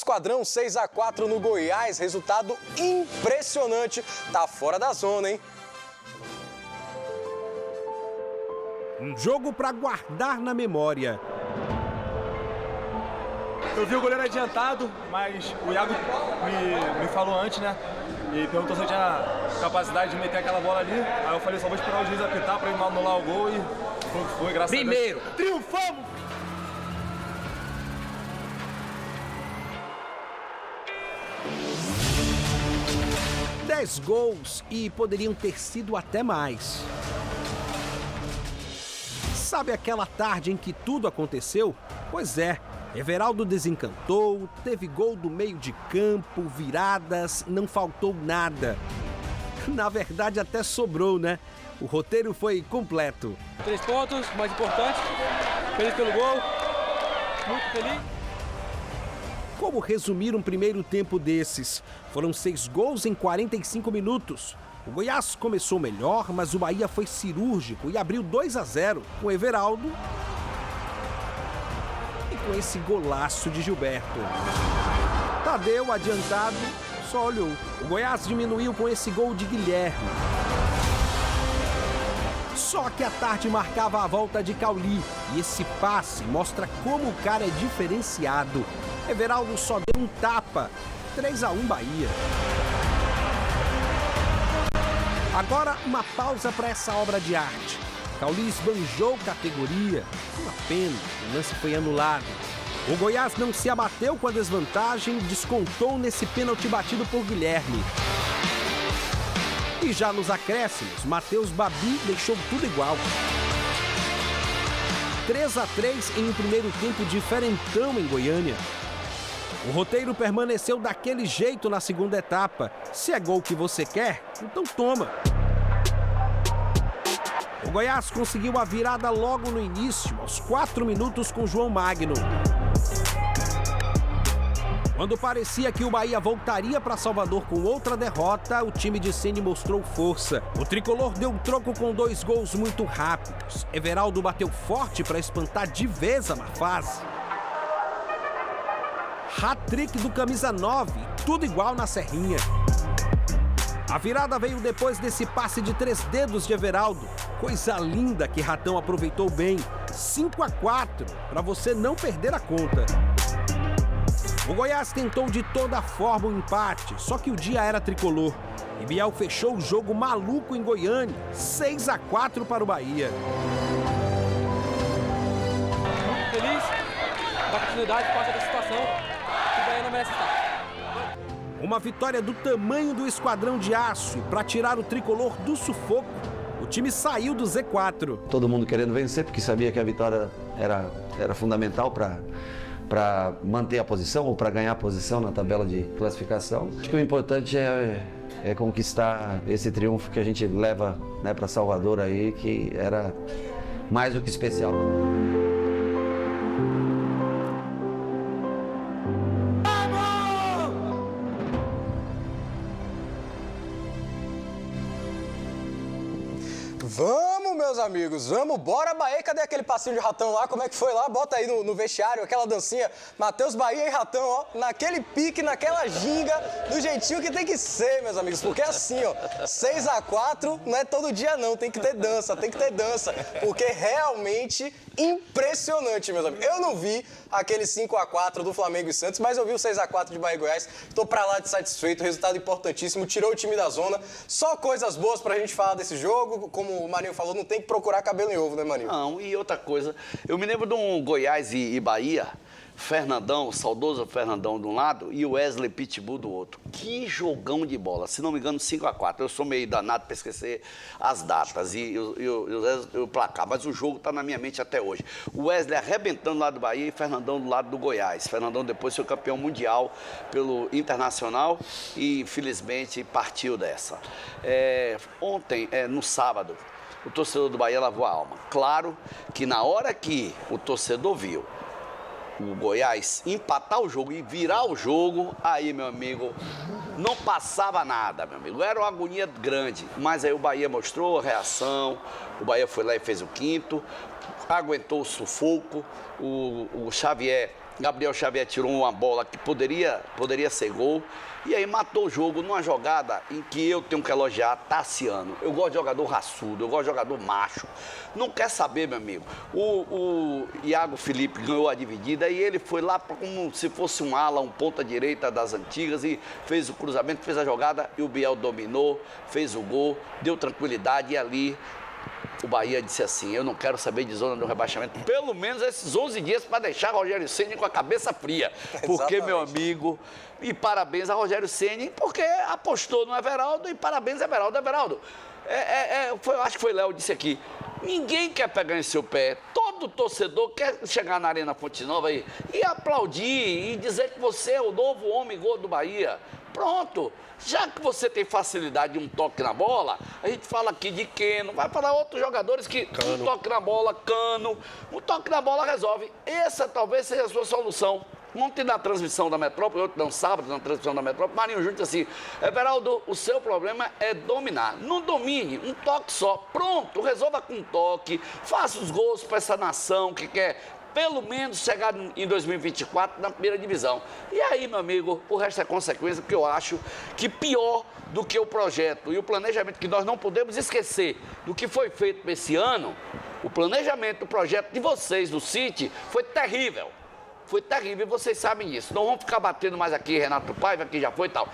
Esquadrão 6-4 no Goiás, resultado impressionante. Tá fora da zona, hein? Um jogo para guardar na memória. Eu vi o goleiro adiantado, mas o Iago me falou antes, né? E perguntou se eu tinha capacidade de meter aquela bola ali. Aí eu falei, só vou esperar o juiz apitar para ele anular o gol e foi, graças a Deus. Primeiro, triunfamos! Dez gols e poderiam ter sido até mais. Sabe aquela tarde em que tudo aconteceu? Pois é, Everaldo desencantou, teve gol do meio de campo, viradas, não faltou nada. Na verdade, até sobrou, né? O roteiro foi completo. 3 pontos, mais importante. Feliz pelo gol. Muito feliz. Como resumir um primeiro tempo desses? Foram 6 gols em 45 minutos. O Goiás começou melhor, mas o Bahia foi cirúrgico e abriu 2-0 com Everaldo e com esse golaço de Gilberto. Tadeu, adiantado, só olhou. O Goiás diminuiu com esse gol de Guilherme. Só que a tarde marcava a volta de Cauli e esse passe mostra como o cara é diferenciado. Everaldo só deu um tapa. 3-1 Bahia. Agora uma pausa para essa obra de arte. Cauli esbanjou categoria. Uma pena, o lance foi anulado. O Goiás não se abateu com a desvantagem, descontou nesse pênalti batido por Guilherme. E já nos acréscimos, Matheus Babi deixou tudo igual. 3-3 em um primeiro tempo diferentão em Goiânia. O roteiro permaneceu daquele jeito na segunda etapa. Se é gol que você quer, então toma. O Goiás conseguiu a virada logo no início, aos 4 minutos com João Magno. Quando parecia que o Bahia voltaria para Salvador com outra derrota, o time de Ceni mostrou força. O tricolor deu um troco com 2 gols muito rápidos. Everaldo bateu forte para espantar de vez a má fase. Hat-trick do camisa 9, tudo igual na Serrinha. A virada veio depois desse passe de 3 dedos de Everaldo. Coisa linda que Ratão aproveitou bem. 5-4, para você não perder a conta. O Goiás tentou de toda forma um empate, só que o dia era tricolor. E Biel fechou o jogo maluco em Goiânia, 6-4 para o Bahia. Muito feliz da continuidade por causa da situação. O Bahia não merece estar. Uma vitória do tamanho do Esquadrão de Aço para tirar o tricolor do sufoco. O time saiu do Z4. Todo mundo querendo vencer, porque sabia que a vitória era fundamental para manter a posição ou para ganhar a posição na tabela de classificação. Acho que o importante é conquistar esse triunfo que a gente leva, né, para Salvador aí, que era mais do que especial. Vamos, meus amigos, vamos, bora Bahia. Cadê aquele passinho de Ratão lá? Como é que foi lá? Bota aí no vestiário, aquela dancinha. Matheus Bahia e Ratão, ó, naquele pique, naquela ginga, do jeitinho que tem que ser, meus amigos. Porque assim, ó, 6-4 não é todo dia não, tem que ter dança, Porque realmente impressionante, meus amigos. Eu não vi aquele 5-4 do Flamengo e Santos, mas eu vi o 6-4 de Bahia e Goiás. Tô pra lá de satisfeito, resultado importantíssimo, tirou o time da zona. Só coisas boas pra gente falar desse jogo. Como o Marinho falou, não tem que procurar cabelo em ovo, né, Marinho? Não, e outra coisa, eu me lembro de um Goiás e Bahia, Fernandão, saudoso Fernandão de um lado e o Wesley Pitbull do outro. Que jogão de bola, se não me engano 5-4. Eu sou meio danado para esquecer as datas e o placar, mas o jogo está na minha mente até hoje. O Wesley arrebentando do lado do Bahia e Fernandão do lado do Goiás. Fernandão depois foi campeão mundial pelo Internacional e infelizmente partiu dessa. Ontem, no sábado, o torcedor do Bahia lavou a alma. Claro que na hora que o torcedor viu o Goiás empatar o jogo e virar o jogo, aí, meu amigo, não passava nada, meu amigo. Era uma agonia grande, mas aí o Bahia mostrou a reação, o Bahia foi lá e fez o 5º, aguentou o sufoco, o Xavier Gabriel Xavier tirou uma bola que poderia ser gol. E aí matou o jogo numa jogada em que eu tenho que elogiar Tassiano. Eu gosto de jogador raçudo, eu gosto de jogador macho. Não quer saber, meu amigo. O Iago Felipe ganhou a dividida e ele foi lá como se fosse um ala, um ponta-direita das antigas e fez o cruzamento, fez a jogada e o Biel dominou, fez o gol, deu tranquilidade e ali o Bahia disse assim, eu não quero saber de zona do rebaixamento, pelo menos esses 11 dias para deixar Rogério Ceni com a cabeça fria. Porque, meu amigo, e parabéns a Rogério Ceni, porque apostou no Everaldo e parabéns, Everaldo. Everaldo, eu acho que foi Léo disse aqui, ninguém quer pegar em seu pé, todo torcedor quer chegar na Arena Fonte Nova e aplaudir e dizer que você é o novo homem gol do Bahia. Pronto, já que você tem facilidade de um toque na bola, a gente fala aqui de Keno, vai falar outros jogadores que um toque na bola, Cano, um toque na bola resolve. Essa talvez seja a sua solução. Ontem na transmissão da Metrópole, ontem não, sábado na transmissão da Metrópole, Marinho Júnior disse assim, Everaldo, o seu problema é dominar. Não domine, um toque só, pronto, resolva com um toque, faça os gols para essa nação que quer pelo menos chegar em 2024 na primeira divisão. E aí, meu amigo, o resto é consequência, porque eu acho que pior do que o projeto e o planejamento, que nós não podemos esquecer do que foi feito esse ano, o planejamento, o projeto de vocês do City foi terrível. Foi terrível e vocês sabem disso. Não vamos ficar batendo mais aqui, Renato Paiva, que já foi e tal.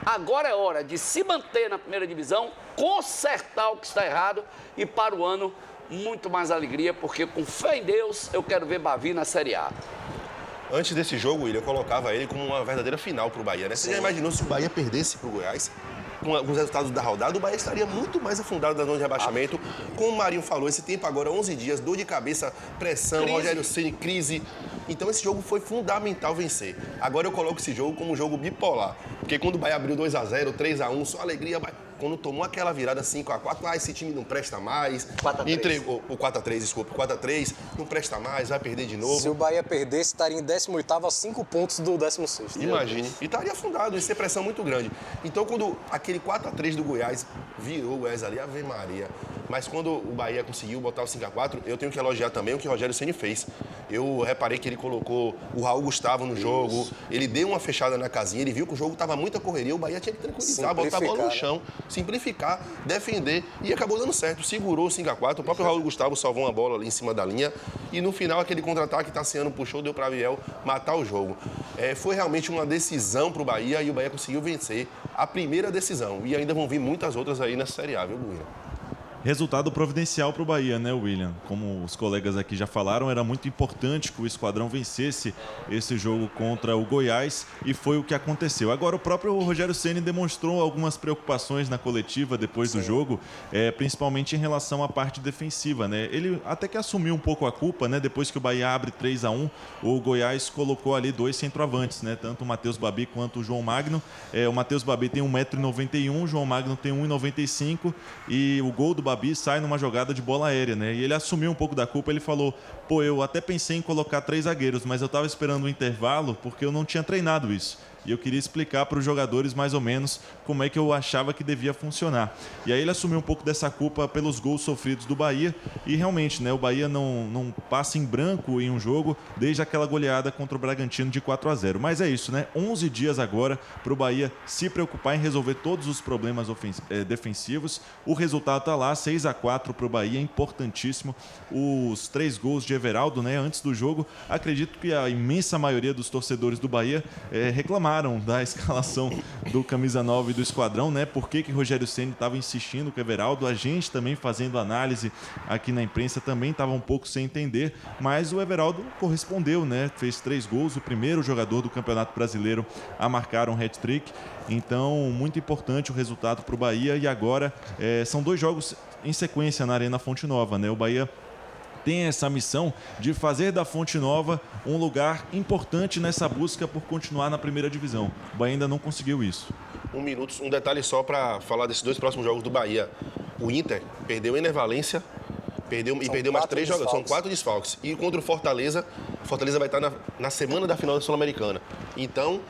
Agora é hora de se manter na primeira divisão, consertar o que está errado e para o ano muito mais alegria, porque com fé em Deus eu quero ver Bavi na Série A. Antes desse jogo, William, eu colocava ele como uma verdadeira final para o Bahia, né? Você já imaginou se o Bahia perdesse para o Goiás? Com os resultados da rodada, o Bahia estaria muito mais afundado na zona de rebaixamento. Como o Marinho falou, esse tempo agora, 11 dias, dor de cabeça, pressão, crise. Rogério Ceni, crise. Então esse jogo foi fundamental vencer. Agora eu coloco esse jogo como um jogo bipolar. Porque quando o Bahia abriu 2-0, 3-1, só alegria. Quando tomou aquela virada 5-4, esse time não presta mais. 4-3. Entregou, o 4-3, desculpa, 4-3, não presta mais, vai perder de novo. Se o Bahia perdesse, estaria em 18º a 5 pontos do 16º. Imagine. E estaria afundado, ia ser pressão muito grande. Então, quando aquele 4-3 do Goiás virou o Goiás ali, Ave Maria. Mas quando o Bahia conseguiu botar o 5-4, eu tenho que elogiar também o que o Rogério Ceni fez. Eu reparei que ele colocou o Raul Gustavo no jogo, ele deu uma fechada na casinha, ele viu que o jogo estava muita correria, o Bahia tinha que tranquilizar, botar a bola no chão, simplificar, defender, e acabou dando certo. Segurou o 5-4, o próprio Raul Gustavo salvou uma bola ali em cima da linha, e no final aquele contra-ataque, Tassiano puxou, deu para Biel matar o jogo. Foi realmente uma decisão para o Bahia, e o Bahia conseguiu vencer a primeira decisão, e ainda vão vir muitas outras aí nessa Série A, viu, William? Resultado providencial para o Bahia, né, William? Como os colegas aqui já falaram, era muito importante que o Esquadrão vencesse esse jogo contra o Goiás e foi o que aconteceu. Agora, o próprio Rogério Ceni demonstrou algumas preocupações na coletiva depois do jogo, principalmente em relação à parte defensiva, né? Ele até que assumiu um pouco a culpa, né? Depois que o Bahia abre 3-1, o Goiás colocou ali 2 centroavantes, né? Tanto o Matheus Babi quanto o João Magno. O Matheus Babi tem 1,91 m, o João Magno tem 1,95 m e o gol do Babi sai numa jogada de bola aérea, né? E ele assumiu um pouco da culpa, ele falou, eu até pensei em colocar 3 zagueiros, mas eu estava esperando o intervalo porque eu não tinha treinado isso. E eu queria explicar para os jogadores mais ou menos como é que eu achava que devia funcionar. E aí ele assumiu um pouco dessa culpa pelos gols sofridos do Bahia e realmente, né, o Bahia não passa em branco em um jogo desde aquela goleada contra o Bragantino de 4-0. Mas é isso, né? 11 dias agora para o Bahia se preocupar em resolver todos os problemas defensivos. O resultado está lá, 6-4 para o Bahia, importantíssimo. Os 3 gols de Everaldo, né, antes do jogo, acredito que a imensa maioria dos torcedores do Bahia reclamaram da escalação do camisa 9 do Esquadrão, né? Por que Rogério Ceni estava insistindo com o Everaldo? A gente também fazendo análise aqui na imprensa também estava um pouco sem entender, mas o Everaldo correspondeu, né? Fez 3 gols, o primeiro jogador do Campeonato Brasileiro a marcar um hat-trick. Então, muito importante o resultado para o Bahia e agora são 2 jogos em sequência na Arena Fonte Nova, né? O Bahia tem essa missão de fazer da Fonte Nova um lugar importante nessa busca por continuar na primeira divisão. O Bahia ainda não conseguiu isso. Um detalhe só para falar desses 2 próximos jogos do Bahia. O Inter perdeu em Enervalência, perdeu mais 3 jogadores, são 4 desfalques. E contra o Fortaleza vai estar na semana da final da Sul-Americana. Então,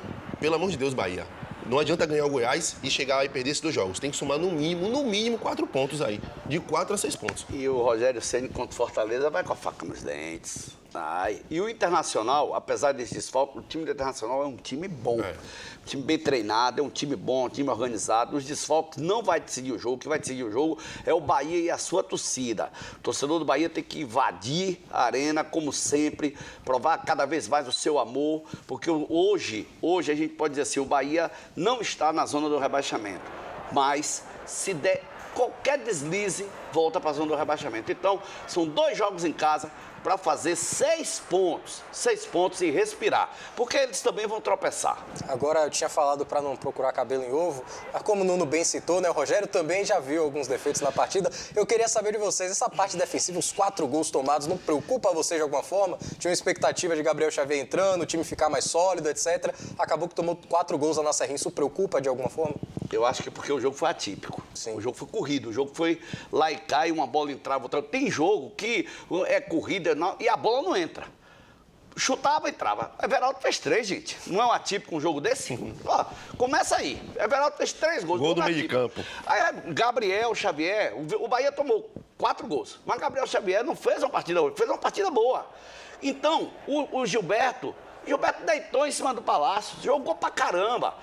pelo amor de Deus, Bahia, não adianta ganhar o Goiás e chegar e perder esses 2 jogos. Tem que somar no mínimo 4 pontos aí. De 4 a 6 pontos. E o Rogério Ceni contra o Fortaleza vai com a faca nos dentes. Vai. E o Internacional, apesar desse desfalque, o time do Internacional é um time bom. Um time bem treinado, é um time bom, um time organizado. Os desfalques não vai decidir o jogo. O que vai decidir o jogo é o Bahia e a sua torcida. O torcedor do Bahia tem que invadir a arena, como sempre, provar cada vez mais o seu amor, porque hoje a gente pode dizer assim, o Bahia não está na zona do rebaixamento. Mas, se der qualquer deslize, volta para a zona do rebaixamento. Então, são 2 jogos em casa para fazer 6 pontos. 6 pontos e respirar. Porque eles também vão tropeçar. Agora, eu tinha falado para não procurar cabelo em ovo, mas como o Nuno bem citou, né? O Rogério também já viu alguns defeitos na partida. Eu queria saber de vocês, essa parte defensiva, os 4 gols tomados, não preocupa vocês de alguma forma? Tinha uma expectativa de Gabriel Xavier entrando, o time ficar mais sólido, etc. Acabou que tomou 4 gols lá na Serrinha. Isso preocupa de alguma forma? Eu acho que é porque o jogo foi atípico. Sim. O jogo foi corrido, o jogo foi lá e cá, e uma bola entrava, outra. Tem jogo que é corrida e a bola não entra. Chutava e entrava. Everaldo fez 3, gente. Não é um atípico um jogo desse? Ó, começa aí. Everaldo fez 3 gols. Gol do meio de campo. Aí Gabriel Xavier, o Bahia tomou 4 gols. Mas Gabriel Xavier não fez uma partida hoje, fez uma partida boa. Então, o Gilberto deitou em cima do Palácio, jogou pra caramba.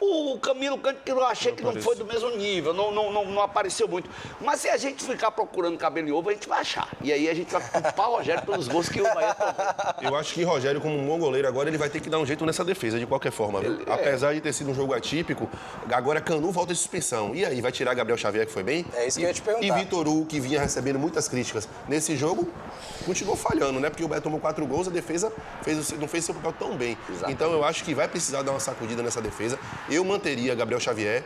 O Camilo Cândido, que eu achei que não foi do mesmo nível, não apareceu muito. Mas se a gente ficar procurando cabelo em ovo, a gente vai achar. E aí a gente vai culpar o Rogério pelos gols que o Bahia tomou. Eu acho que Rogério, como um bom goleiro, agora ele vai ter que dar um jeito nessa defesa, de qualquer forma. Apesar de ter sido um jogo atípico, agora Canu volta de suspensão. E aí, vai tirar Gabriel Xavier, que foi bem? É isso que eu ia te perguntar. E Vitor Hugo, que vinha recebendo muitas críticas. Nesse jogo, continuou falhando, né? Porque o Bahia tomou 4 gols, a defesa não fez seu papel tão bem. Exatamente. Então eu acho que vai precisar dar uma sacudida nessa defesa. Eu manteria Gabriel Xavier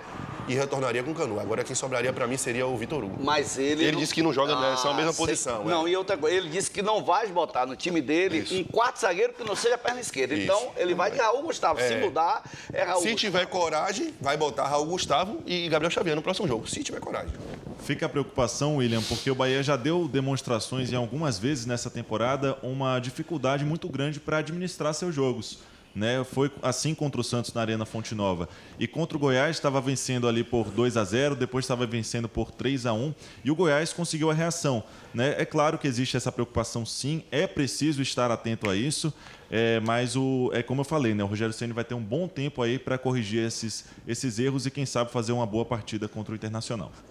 e retornaria com o Canu. Agora quem sobraria para mim seria o Vitor Hugo. Mas ele disse que não joga nessa mesma posição. Não, e outra coisa, ele disse que não vai botar no time dele um quarto zagueiro que não seja perna esquerda. Isso. Então, ele vai de Raul Gustavo. Se mudar, é Raul Se Gustavo. tiver coragem, vai botar Raul Gustavo e Gabriel Xavier no próximo jogo. Se tiver coragem. Fica a preocupação, William, porque o Bahia já deu demonstrações em algumas vezes nessa temporada uma dificuldade muito grande para administrar seus jogos. Né? Foi assim contra o Santos na Arena Fonte Nova. E contra o Goiás estava vencendo ali por 2-0, depois estava vencendo por 3-1 e o Goiás conseguiu a reação. Né? É claro que existe essa preocupação, sim, é preciso estar atento a isso, mas como eu falei, né? O Rogério Ceni vai ter um bom tempo aí para corrigir esses erros e quem sabe fazer uma boa partida contra o Internacional.